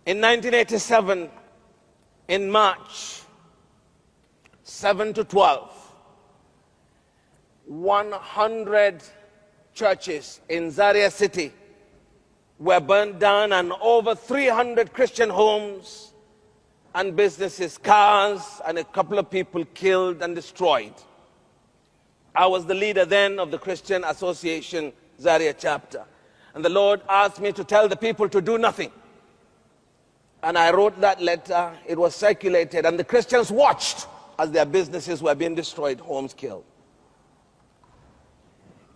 In 1987, in March 7 to 12, 100 churches in Zaria City were burned down, and over 300 Christian homes and businesses, cars, and a couple of people killed and destroyed. I was the leader then of the Christian Association Zaria chapter. And the Lord asked me to tell the people to do nothing. And I wrote that letter. It was circulated, and the Christians watched as their businesses were being destroyed, homes killed.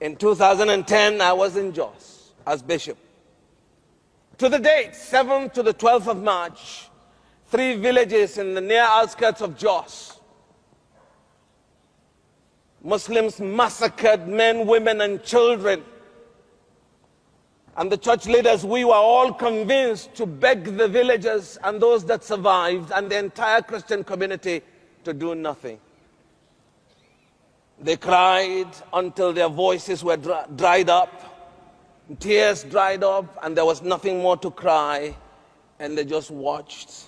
In 2010, I was in Jos as bishop. To the date, 7th to the 12th of March, 3 villages in the near outskirts of Jos, Muslims massacred men, women, and children. And the church leaders, we were all convinced to beg the villagers and those that survived and the entire Christian community to do nothing. They cried until their voices were dried up, tears dried up, and there was nothing more to cry, and they just watched.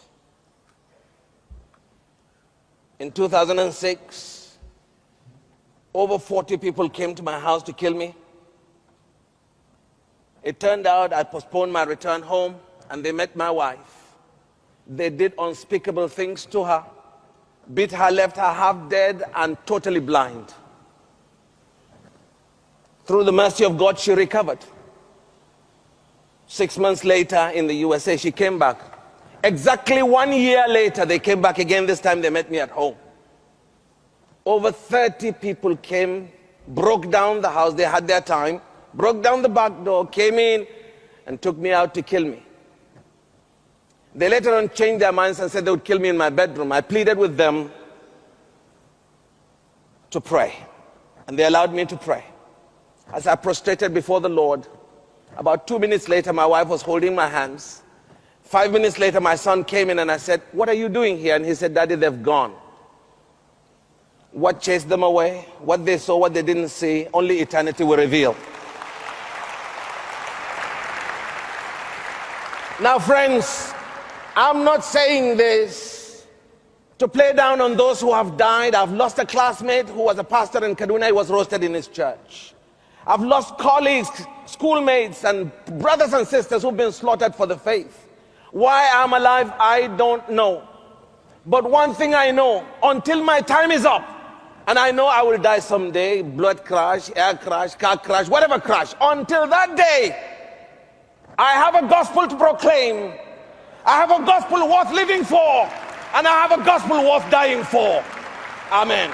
In 2006, over 40 people came to my house to kill me. It turned out I postponed my return home, and they met my wife. They did unspeakable things to her, beat her, left her half dead and totally blind. Through the mercy of God, she recovered. 6 months later in the USA, she came back. Exactly 1 year later, they came back again. This time they met me at home. Over 30 people came, broke down the house. They had their time. Broke down the back door, came in, and took me out to kill me. They later on changed their minds and said they would kill me in my bedroom. I pleaded with them to pray, and they allowed me to pray. As I prostrated before the Lord, about 2 minutes later, my wife was holding my hands. 5 minutes later, my son came in, and I said, "What are you doing here?" And he said, "Daddy, they've gone." What chased them away, what they saw, what they didn't see, only eternity will reveal. Now, friends, I'm not saying this to play down on those who have died. I've lost a classmate who was a pastor in Kaduna. He was roasted in his church. I've lost colleagues, schoolmates, and brothers and sisters who've been slaughtered for the faith. Why I'm alive, I don't know. But one thing I know, until my time is up, and I know I will die someday, blood crash, air crash, car crash, whatever crash, until that day, I have a gospel to proclaim. I have a gospel worth living for, and I have a gospel worth dying for. Amen.